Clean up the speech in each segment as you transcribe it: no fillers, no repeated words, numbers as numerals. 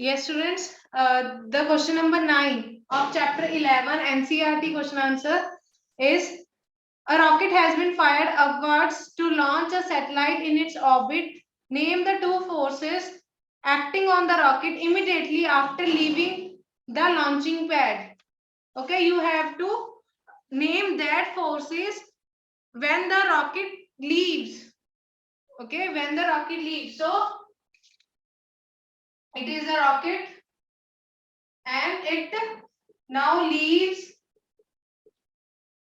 Yes, students. The question number 9 of chapter 11 NCERT question answer is: a rocket has been fired upwards to launch a satellite in its orbit. Name the two forces acting on the rocket immediately after leaving the launching pad. Okay, you have to name that forces when the rocket leaves. Okay, when the rocket leaves. So it is a rocket and it now leaves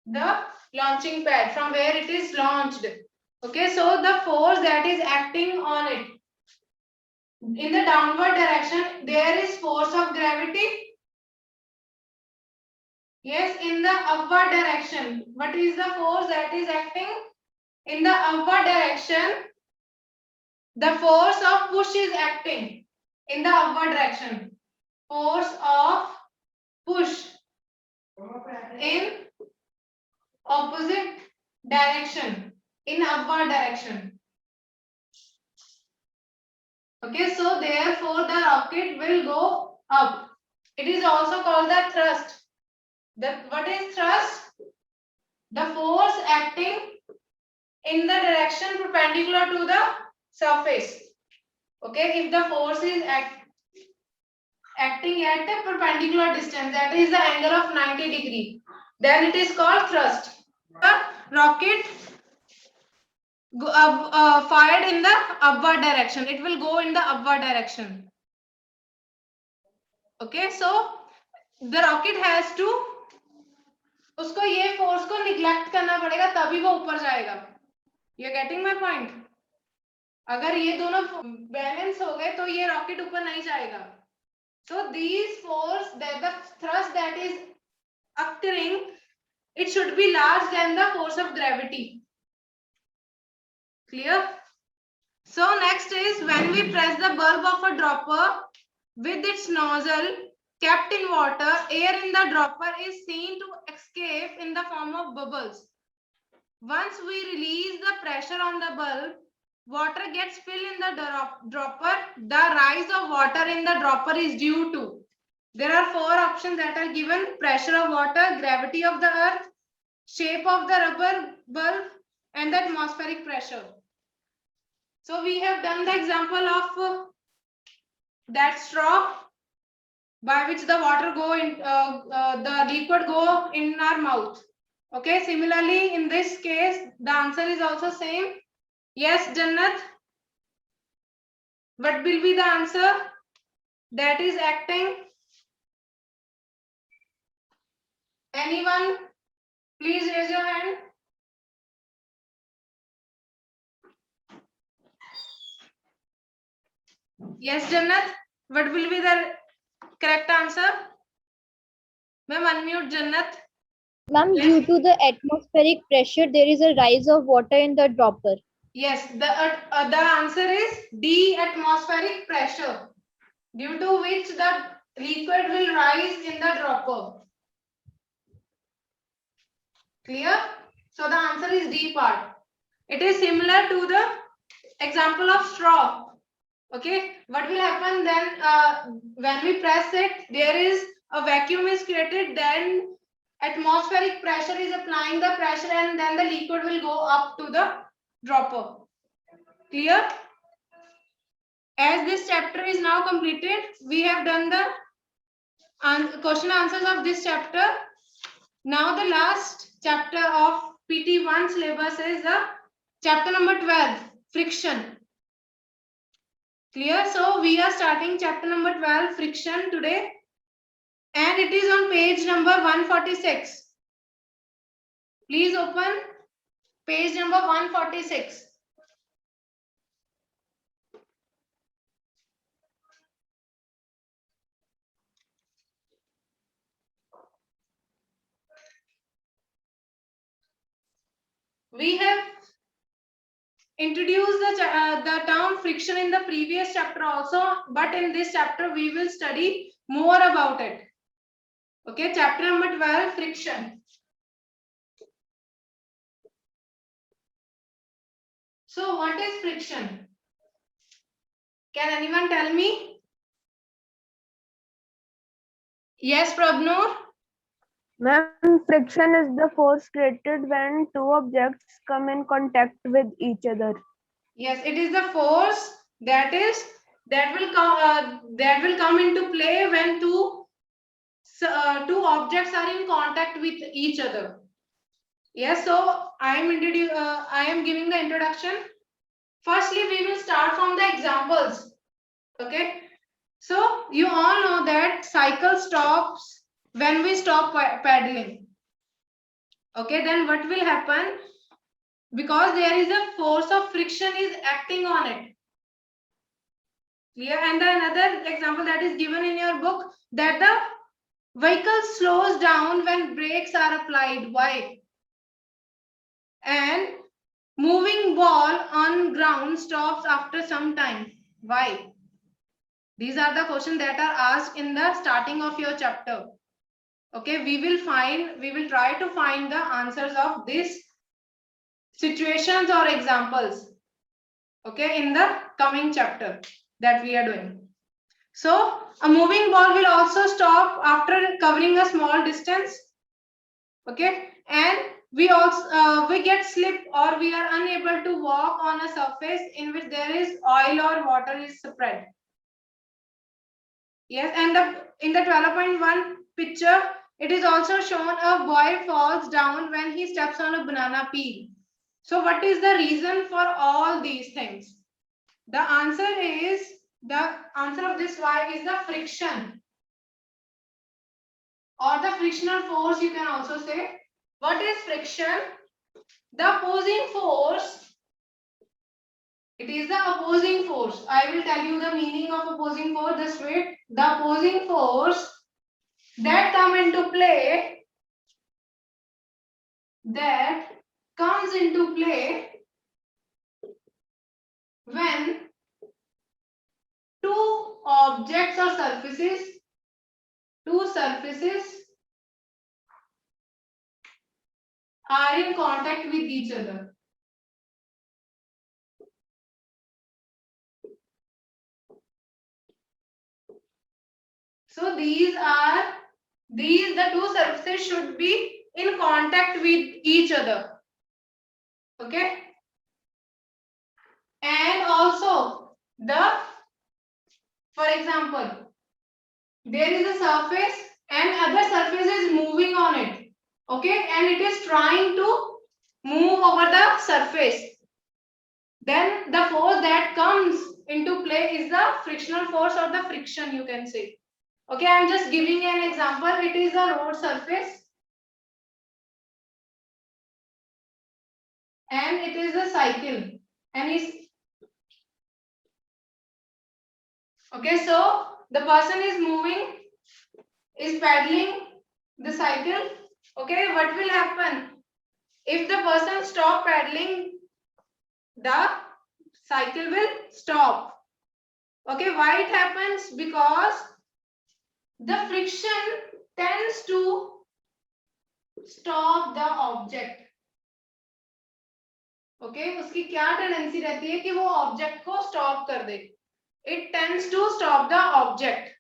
the launching pad from where it is launched. Okay, so the force that is acting on it in the downward direction, there is force of gravity. Yes, in the upward direction, what is the force that is acting in the upward direction? The force of push is acting in the upward direction. Force of push in opposite direction, in upward direction. Okay, so therefore the rocket will go up. It is also called the thrust. What is thrust? The force acting in the direction perpendicular to the surface. Okay, if the force is acting at a perpendicular distance, that is the angle of 90 degree, then it is called thrust. The rocket fired in the upward direction. It will go in the upward direction. Okay, so the rocket has to, उसको ये force को neglect करना पड़ेगा तभी वो ऊपर जाएगा. You getting my point? अगर ये दोनों बैलेंस हो गए तो ये रॉकेट ऊपर नहीं जाएगा. So these force, that the thrust that is occurring, it should be large than the force of gravity. Clear? So next is when we press the bulb of a dropper with its nozzle kept in water, air in the dropper is seen to escape in the form of bubbles. Once we release the pressure on the bulb, water gets filled in the dropper. The rise of water in the dropper is due to. There are 4 options that are given: pressure of water, gravity of the earth, shape of the rubber bulb, and the atmospheric pressure. So we have done the example of that straw by which the water go in, the liquid go in our mouth. Okay, similarly in this case the answer is also same. Yes, Jannat, what will be the answer that is acting? Anyone, please raise your hand. Yes, Jannat, what will be the correct answer? Ma'am, unmute Jannat. Ma'am, Yes. due to the atmospheric pressure, there is a rise of water in the dropper. Yes, the answer is D, atmospheric pressure, due to which the liquid will rise in the dropper. Clear? So the answer is D part. It is similar to the example of straw. Okay, what will happen then? When we press it, there is a vacuum is created, then atmospheric pressure is applying the pressure, and then the liquid will go up to the dropper. Clear? As this chapter is now completed, we have done the question answers of this chapter. Now the last chapter of PT1 syllabus is the chapter number 12, friction. Clear? So we are starting chapter number 12, friction, today, and it is on page number 146. Please open page number 146. We have introduced the term friction in the previous chapter also, but in this chapter we will study more about it. Okay, chapter number 12, friction. So what is friction? Can anyone tell me? Yes, Prabnoor. Ma'am, friction is the force created when two objects come in contact with each other. Yes, it is the force that will come into play when two objects are in contact with each other. Yes, so I am giving the introduction. Firstly, we will start from the examples. Okay, so you all know that cycle stops when we stop paddling. Okay, then what will happen? Because there is a force of friction is acting on it. Clear? And another example that is given in your book, that the vehicle slows down when brakes are applied. Why? And moving ball on ground stops after some time. Why? These are the questions that are asked in the starting of your chapter. Okay, we will try to find the answers of these situations or examples. Okay, in the coming chapter that we are doing. So a moving ball will also stop after covering a small distance. Okay, and we also we get slip or we are unable to walk on a surface in which there is oil or water is spread. Yes, and in the 12.1 picture, it is also shown a boy falls down when he steps on a banana peel. So what is the reason for all these things? The answer of this why is the friction or the frictional force, you can also say. What is friction? The opposing force. It is the opposing force. I will tell you the meaning of opposing force this way. The opposing force that comes into play when two objects or two surfaces are in contact with each other. So the two surfaces should be in contact with each other. Okay. And also for example, there is a surface and other surface is moving on it. Okay, and it is trying to move over the surface. Then the force that comes into play is the frictional force or the friction, you can say. Okay, I am just giving an example. It is a road surface and it is a cycle and okay, so the person is paddling the cycle. Okay, what will happen if the person stop paddling? The cycle will stop. Okay, why it happens? Because the friction tends to stop the object. Okay, उसकी क्या tendency रहती है कि वो object को stop कर दे. It tends to stop the object.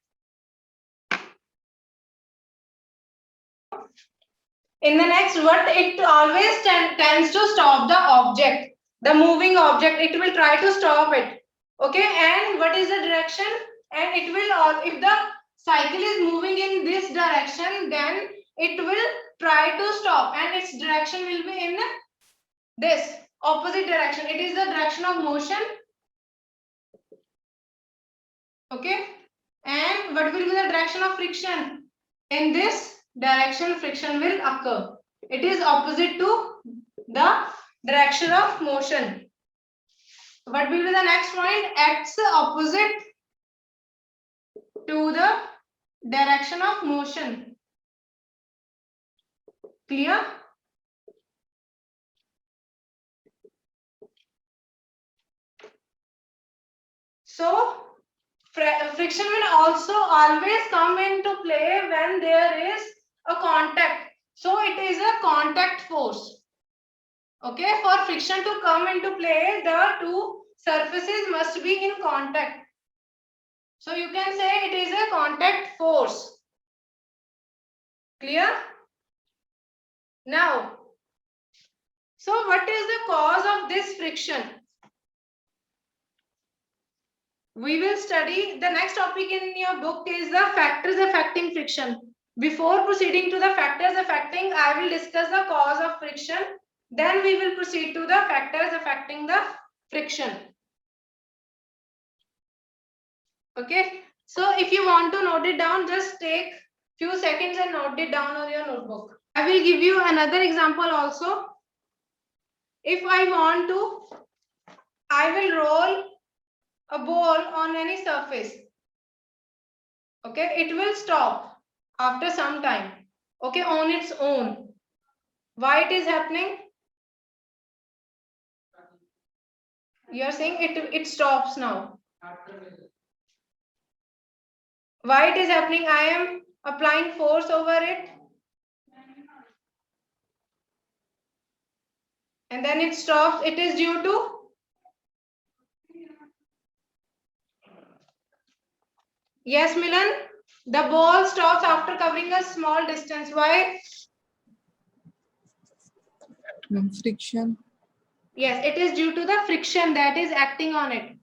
In the next word, it always tends to stop the object, the moving object. It will try to stop it. Okay, and what is the direction? And it will, if the cycle is moving in this direction, then it will try to stop, and its direction will be in this opposite direction. It is the direction of motion. Okay, and what will be the direction of friction? In this direction, friction will occur. It is opposite to the direction of motion. What will be the next point? Acts opposite to the direction of motion. Clear? So friction will also always come into play when there is a contact. So it is a contact force. Okay, for friction to come into play, the two surfaces must be in contact. So you can say it is a contact force. Clear? Now, so what is the cause of this friction? We will study the next topic in your book is the factors affecting friction. Before proceeding to the factors affecting, I will discuss the cause of friction. Then we will proceed to the factors affecting the friction. Okay. So if you want to note it down, just take few seconds and note it down on your notebook. I will give you another example also. If I want to, I will roll a ball on any surface. Okay, it will stop after some time. Okay, on its own. Why it is happening? You are saying it stops now. Why it is happening? I am applying force over it. And then it stops. It is due to yes, Milan. The ball stops after covering a small distance. Why? Friction. Yes, it is due to the friction that is acting on it.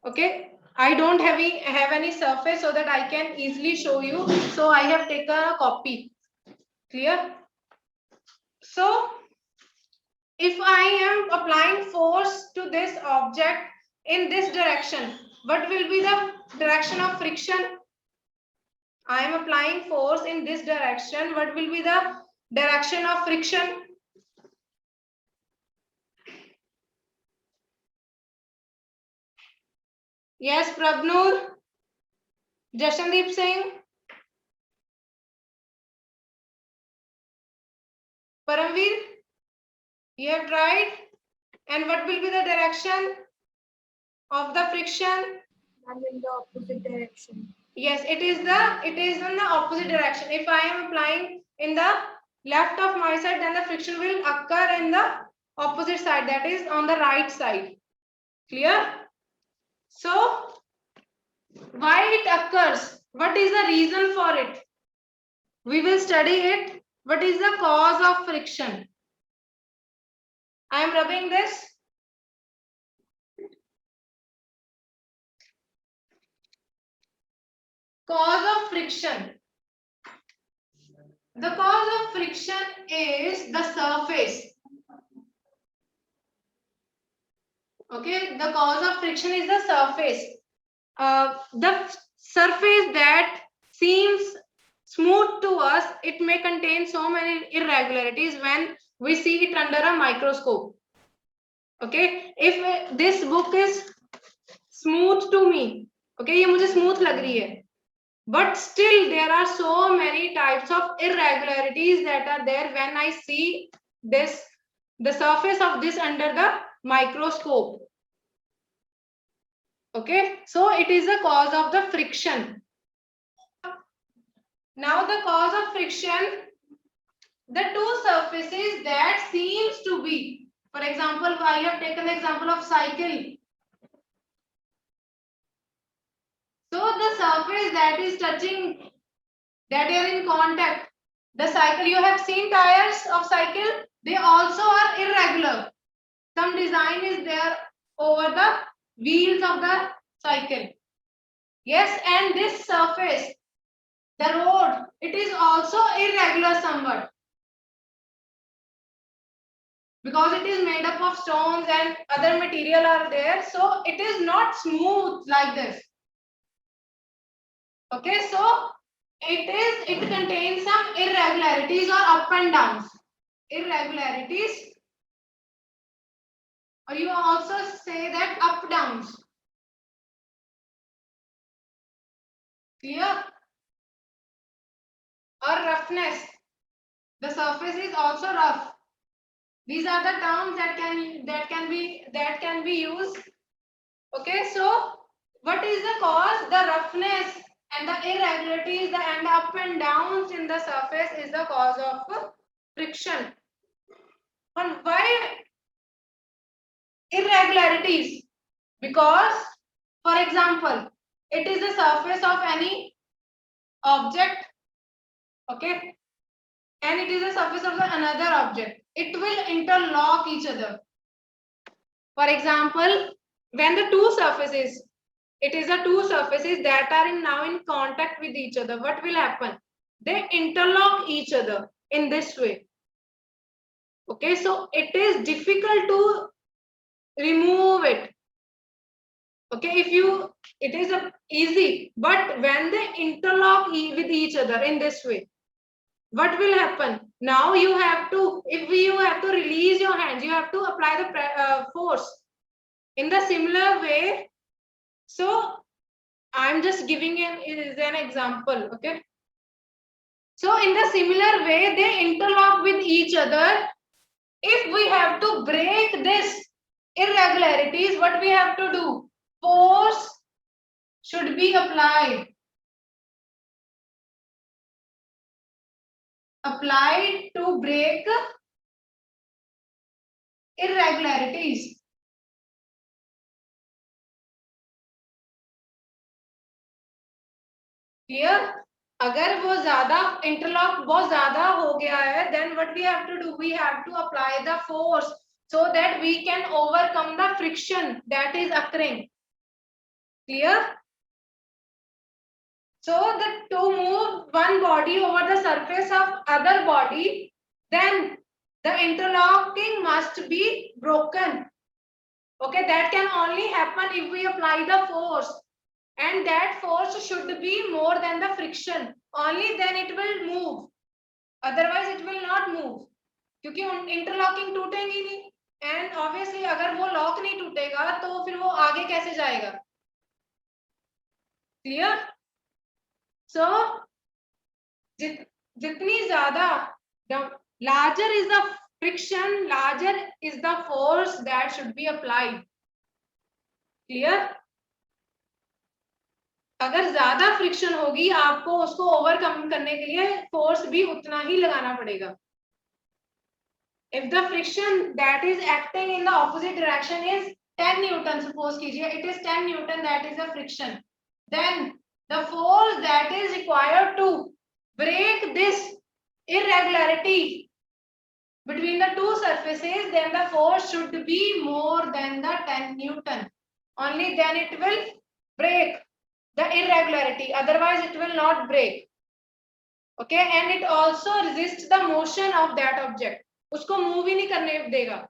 Okay. I don't have any surface so that I can easily show you. So I have taken a copy. Clear? So if I am applying force to this object in this direction, what will be the direction of friction? I am applying force in this direction. What will be the direction of friction? Yes, Prabnoor. Jashandeep Singh. Paramveer. You have tried. And what will be the direction of the friction? I'm in the opposite direction. Yes, it is in the opposite direction. If I am applying in the left of my side, then the friction will occur in the opposite side, that is on the right side. Clear? So, why it occurs? What is the reason for it? We will study it. What is the cause of friction? I am rubbing this. Cause of friction. The cause of friction is the surface. Okay, the cause of friction is the surface. The surface that seems smooth to us, it may contain so many irregularities when we see it under a microscope. Okay, if this book is smooth to me, okay, ये मुझे smooth लग रही है, but still there are so many types of irregularities that are there when I see this, the surface of this under the microscope. Okay, so it is the cause of the friction. Now the cause of friction, the two surfaces that seems to be, for example, I have taken the example of cycle. So the surface that is touching, that are in contact, the cycle, you have seen tires of cycle, they also are irregular. Some design is there over the wheels of the cycle. Yes, and this surface, the road, it is also irregular somewhat. Because it is made up of stones and other material are there. So it is not smooth like this. Okay, so it contains some irregularities or up and downs. Irregularities. Or you also say that up downs. Clear? Or roughness. The surface is also rough. These are the terms that can be used. Okay, so what is the cause? The roughness and the irregularities and the up and downs in the surface is the cause of friction. And why irregularities? Because, for example, it is the surface of any object. Okay, and it is a surface of another object, it will interlock each other. For example, when the two surfaces, it is the two surfaces that are now in contact with each other, what will happen? They interlock each other in this way. Okay, so it is difficult to remove it. Okay, it is easy, but when they interlock with each other in this way, what will happen? Now you have to, you have to release your hands, you have to apply the force in the similar way. So I'm just giving an example. Okay, so in the similar way they interlock with each other. If we have to break this irregularities, what we have to do? Force should be applied to break irregularities. Clear? अगर वो ज्यादा interlock बहुत ज्यादा हो गया है, then what we have to do? We have to apply the force so that we can overcome the friction that is occurring. Clear? So that to move one body over the surface of other body, then the interlocking must be broken. Okay, that can only happen if we apply the force, and that force should be more than the friction. Only then it will move. Otherwise it will not move. क्योंकि interlocking टूटेंगी नहीं, and obviously अगर वो lock नहीं टूटेगा तो फिर वो आगे कैसे जाएगा? Clear? So जितनी ज़्यादा, larger is the friction, larger is the force that should be applied. Clear? अगर ज्यादा फ्रिक्शन होगी आपको उसको ओवरकम करने के लिए फोर्स भी उतना ही लगाना पड़ेगा. If the friction that is acting in the opposite direction is 10 Newton, suppose कीजिए it is 10 Newton, that is the friction, then the force that is required to break this irregularity between the two surfaces, then the force should be more than the 10 Newton. Only then it will break the irregularity, otherwise it will not break. Okay, and it also resists the motion of that object. उसको move ही नहीं करने देगा.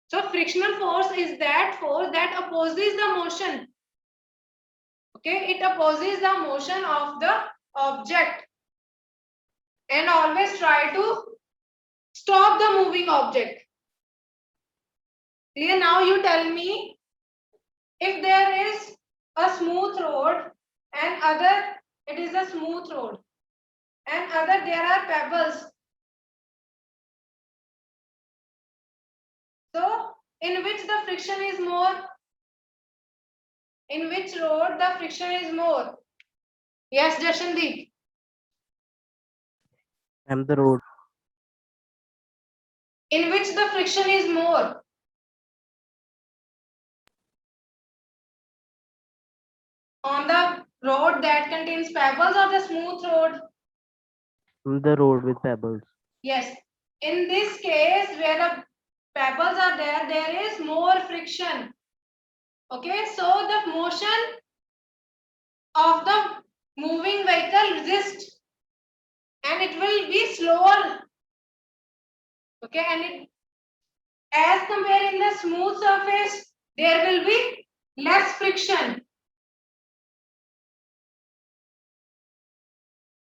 So frictional force is that force that opposes the motion. Okay, it opposes the motion of the object and always try to stop the moving object. Clear? Now you tell me, if there is a smooth road and other, it is a smooth road, and other there are pebbles. So in which the friction is more? In which road the friction is more? Yes, Jashandeep. And the road. In which the friction is more? On the road that contains pebbles or the smooth road? The road with pebbles. Yes. In this case, where the pebbles are there, there is more friction. Okay, so the motion of the moving vehicle resists and it will be slower. Okay, and it, as compared in the smooth surface, there will be less friction.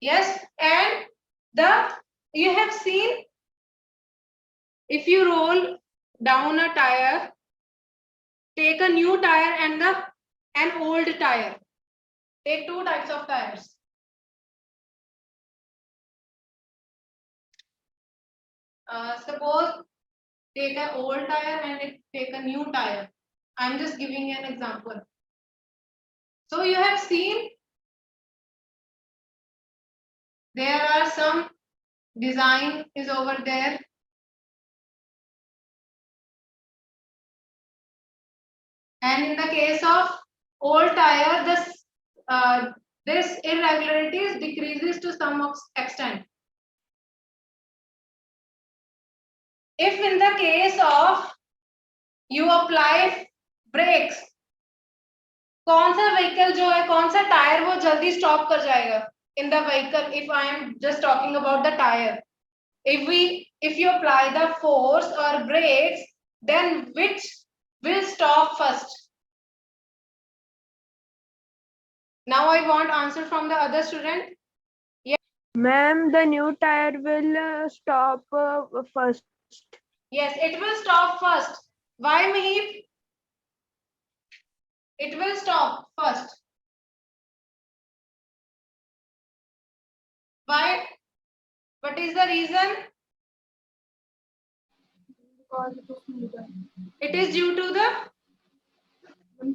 Yes, and you have seen, if you roll down a tire, take a new tire and an old tire. Take two types of tires. Suppose take an old tire and take a new tire. I'm just giving you an example. So you have seen there are some design is over there. And in the case of old tire, this irregularities decreases to some extent. if in the case of you apply brakes, कौन सा vehicle जो है, कौन सा tyre वो जल्दी stop कर जाएगा in the vehicle? If I am just talking about the tire, if you apply the force or brakes, then which will stop first? Now I want answer from the other student. Ma'am, the new tire will stop first. Yes, it will stop first. Why, Mahip? It will stop first. Why? What is the reason? It is due to the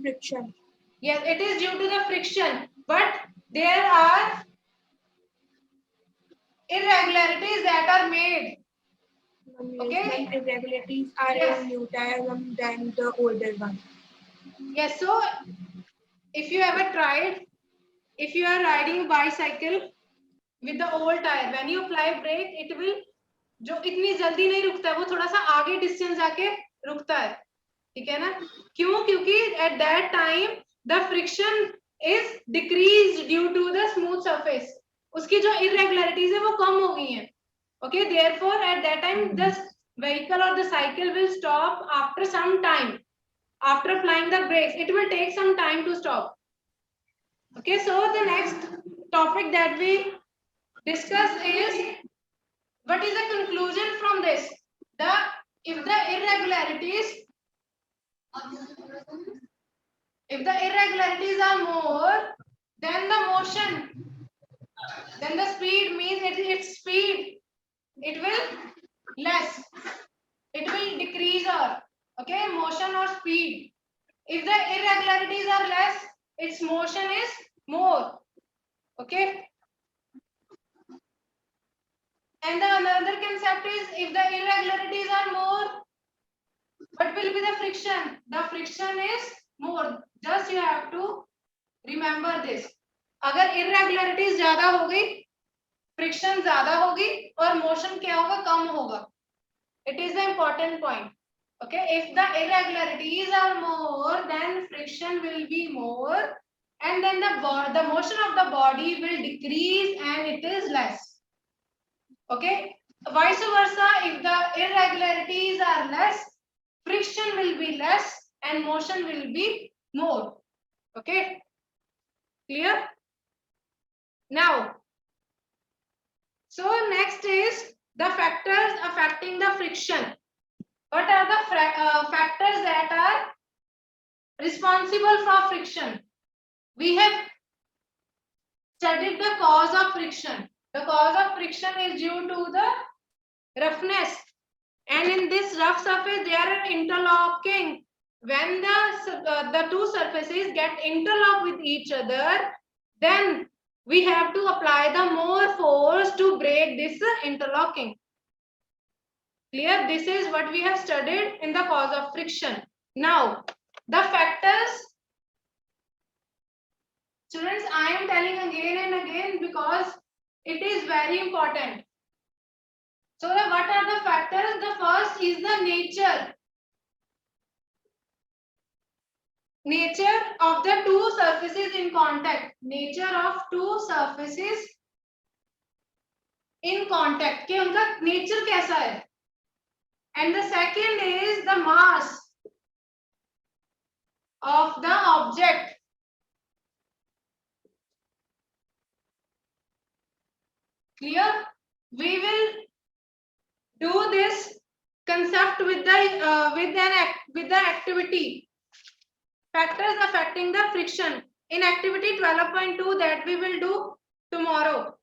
Friction. yes, it is due to the friction. But there are irregularities that are made. Okay. Irregularities are Yes. in new tire than the older one. Yes, so if you ever tried, if you are riding a bicycle with the old tire, when you apply brake, it will जो इतनी जल्दी नहीं रुकता है, वो थोड़ा सा आगे डिस्टेंस जाके रुकता है, ठीक है ना? क्यों? क्योंकि at that time the friction is decreased due to the smooth surface. उसकी जो irregularities है वो कम हो गई हैं. Okay, therefore at that time the vehicle or the cycle will stop after some time. After applying the brakes, it will take some time to stop. Okay, so the next topic that we discuss is, what is the conclusion from this? If the irregularities are more than the motion, then the speed means its speed, it will less, it will decrease, or okay, motion or speed. If the irregularities are less, its motion is more. Okay. And the another concept is, if the irregularities are more, what will be the friction? The friction is more. Just you have to remember this. अगर irregularities ज्यादा हो गई, friction ज्यादा होगी, और motion क्या होगा? कम होगा. It is the important point. Okay, if the irregularities are more, then friction will be more, and then the motion of the body will decrease and it is less. Okay, vice versa, if the irregularities are less, friction will be less and motion will be more. Okay, clear? Now, so next is the factors affecting the friction. What are the factors that are responsible for friction? We have studied the cause of friction. The cause of friction is due to the roughness, and in this rough surface they are interlocking. When the two surfaces get interlocked with each other, then we have to apply the more force to break this interlocking. Clear? This is what we have studied in the cause of friction. Now, the factors. Students, I am telling again and again because it is very important. So, what are the factors? The first is the nature. Nature of the two surfaces in contact. Nature of two surfaces in contact. कि उनका nature कैसा है? And the second is the mass of the object. Clear? We will do this concept with the activity. Factors affecting the friction in activity 12.2 that we will do tomorrow.